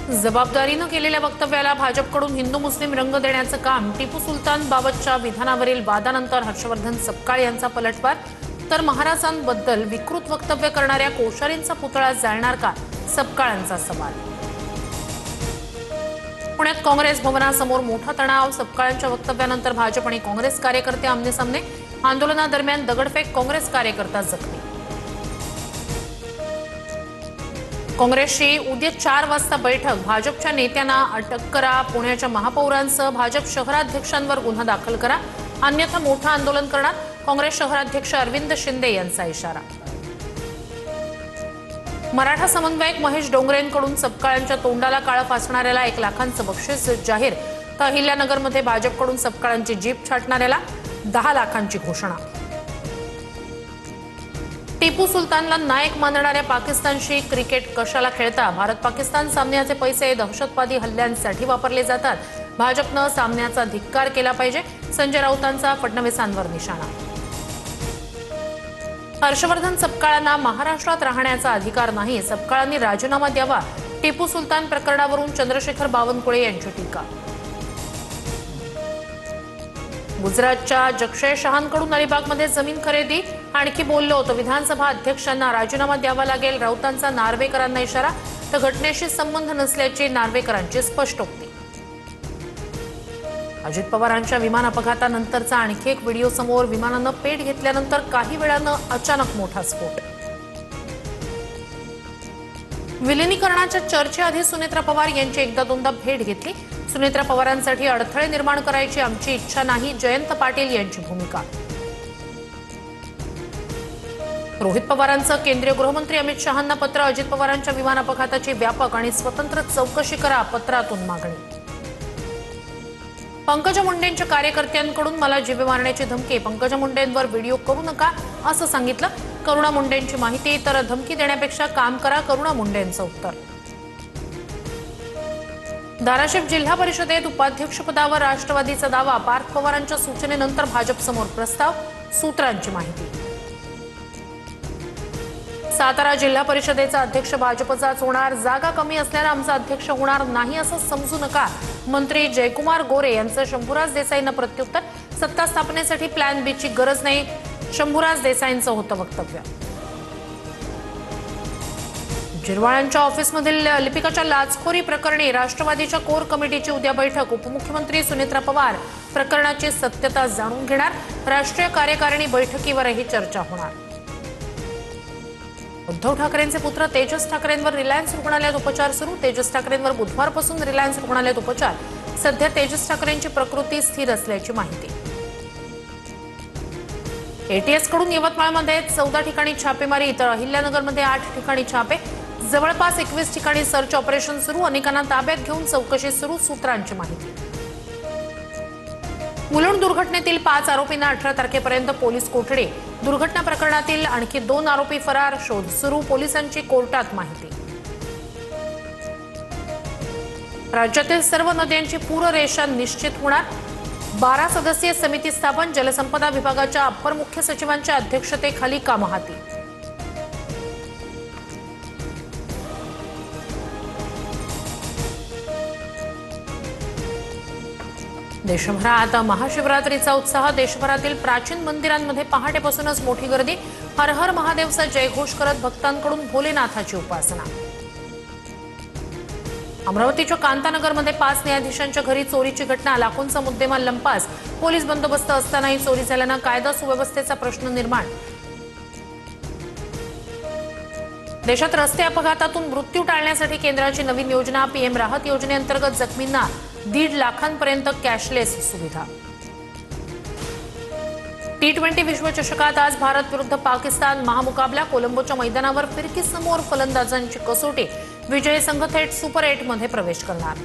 जबाबदारीनं केलेल्या वक्तव्याला भाजपकडून हिंदू मुस्लिम रंग देण्याचं काम, टिपू सुलतान बाबतच्या विधानावरील वादानंतर हर्षवर्धन सपकाळ यांचा पलटवार, तर महाराजांबद्दल विकृत वक्तव्य करणाऱ्या कोश्यारींचा पुतळा जाळणार का, सपकाळांचा सवाल. पुण्यात काँग्रेस भवनासमोर मोठा तणाव, सपकाळांच्या वक्तव्यानंतर भाजप आणि काँग्रेस कार्यकर्ते आमनेसामने, आंदोलनादरम्यान दगडफेक, काँग्रेस कार्यकर्ता जखमी. काँग्रेसची उद्या 4 वाजता बैठक, भाजपच्या नेत्यांना अटक करा, पुण्याच्या महापौरांसह भाजप शहराध्यक्षांवर गुन्हा दाखल करा, अन्यथा मोठं आंदोलन करणार, काँग्रेस शहराध्यक्ष अरविंद शिंदे यांचा इशारा. मराठा समन्वयक महेश डोंगरेंकडून सपकाळांच्या तोंडाला काळं फासणाऱ्याला 1 लाखांचं बक्षीस जाहीर, तर अहिल्यानगरमध्ये भाजपकडून सपकाळांची जीप छाटणाऱ्याला 10 लाखांची घोषणा. टिपू सुलतानला नायक मानणाऱ्या पाकिस्तानशी क्रिकेट कशाला खेळता, भारत पाकिस्तान सामन्याचे पैसे दहशतवादी हल्ल्यांसाठी वापरले जातात, भाजपनं सामन्याचा धिक्कार केला पाहिजे, संजय राऊतांचा फडणवीसांवर निशाणा. हर्षवर्धन सपकाळांना महाराष्ट्रात राहण्याचा अधिकार नाही, सपकाळांनी राजीनामा द्यावा, टिपू सुलतान प्रकरणावरून चंद्रशेखर बावनकुळे यांची टीका. गुजरातच्या जगशय शहांकडून अलिबागमध्ये जमीन खरेदी, आणखी बोललो होतो, विधानसभा अध्यक्षांना राजीनामा द्यावा लागेल, राऊतांचा नार्वेकरांना इशारा, तर घटनेशी संबंध नसल्याची नार्वेकरांची स्पष्टोक्ती. अजित पवारांच्या विमान अपघातानंतरचा आणखी एक व्हिडिओ समोर, विमानानं पेट घेतल्यानंतर काही वेळानं अचानक मोठा स्फोट. विलिनीकरणाच्या चर्चेआधी सुनेत्रा पवार यांची एकदा दोनदा भेट घेतली, सुनेत्रा पवारांसाठी अडथळे निर्माण करायची आमची इच्छा नाही, जयंत पाटील यांची भूमिका. रोहित पवारांचं केंद्रीय गृहमंत्री अमित शहांना पत्र, अजित पवारांच्या विमान अपघाताची व्यापक आणि स्वतंत्र चौकशी करा, पत्रातून मागणी. पंकजा मुंडेंच्या कार्यकर्त्यांकडून मला जीवे मारण्याची धमकी, पंकजा मुंडेंवर व्हिडिओ करू नका असं सांगितलं, करुणा मुंडेंची माहिती, तर धमकी देण्यापेक्षा काम करा, करुणा मुंडेंचं उत्तर. धाराशिव जिल्हा परिषदेत उपाध्यक्षपदावर राष्ट्रवादीचा दावा, पार्थ पवारांच्या सूचनेनंतर भाजपसमोर प्रस्ताव, सूत्रांची माहिती. सातारा जिल्हा परिषदेचा अध्यक्ष भाजपचाच होणार, जागा कमी असल्यानं आमचा अध्यक्ष होणार नाही असं समजू नका, मंत्री जयकुमार गोरे यांचं शंभूराज देसाईंना प्रत्युत्तर, सत्ता स्थापनेसाठी प्लॅन बी ची गरज नाही, शंभूराज देसाईंचं होतं वक्तव्य. जिरवाळ्यांच्या ऑफिसमधील लिपिकाच्या लाचखोरी प्रकरणी राष्ट्रवादीच्या कोर कमिटीची उद्या बैठक, उपमुख्यमंत्री सुनेत्रा पवार प्रकरणाची सत्यता जाणून घेणार, राष्ट्रीय कार्यकारिणी बैठकीवरही चर्चा होणार. उद्धव ठाकरेंचे पुत्र तेजस ठाकरेंवर रिलायन्स रुग्णालयात उपचार सुरू, तेजस ठाकरेंवर बुधवारपासून रिलायन्स रुग्णालयात उपचार, सध्या तेजस ठाकरेंची प्रकृती स्थिर असल्याची माहिती. एटीएस कडून यवतमाळमध्ये 14 ठिकाणी छापेमारी, तर अहिल्यानगरमध्ये 8 ठिकाणी छापे, जवळपास 21 ठिकाणी सर्च ऑपरेशन सुरू, अनेकांना ताब्यात घेऊन चौकशी सुरू, सूत्रांची माहिती. मुलुंड दुर्घटनेतील 5 आरोपींना 18 तारखेपर्यंत पोलीस कोठडी, दुर्घटना प्रकरणातील आणखी 2 आरोपी फरार, शोध सुरू, पोलिसांची कोर्टात माहिती. राज्यातील सर्व नद्यांची पूररेषा निश्चित होणार, 12 सदस्यीय समिती स्थापन, जलसंपदा विभागाच्या अप्पर मुख्य सचिवांच्या अध्यक्षतेखाली कामं हाती. देशभरात महाशिवरात्रीचा उत्साह, देशभरातील प्राचीन मंदिरांमध्ये पहाटेपासूनच मोठी गर्दी, हर हर महादेवचा जयघोष करत भक्तांकडून भोलेनाथाची उपासना. अमरावतीच्या कांतानगरमध्ये 5 न्यायाधीशांच्या घरी चोरीची घटना, लाखोंचा मुद्देमाल लंपास, पोलीस बंदोबस्त असतानाही चोरी झाल्यानं कायदा सुव्यवस्थेचा प्रश्न निर्माण. देशात रस्ते अपघातातून मृत्यू टाळण्यासाठी केंद्राची नवीन योजना, पीएम राहत योजनेअंतर्गत जखमींना 1.5 लाखांपर्यंत कॅशलेस सुविधा. T20 विश्वचषकात आज भारत विरुद्ध पाकिस्तान महामुकाबला, कोलंबोच्या मैदानावर फिरकीसमोर फलंदाजांची कसोटी, विजयी संघ थेट सुपर 8 मध्ये प्रवेश करणार.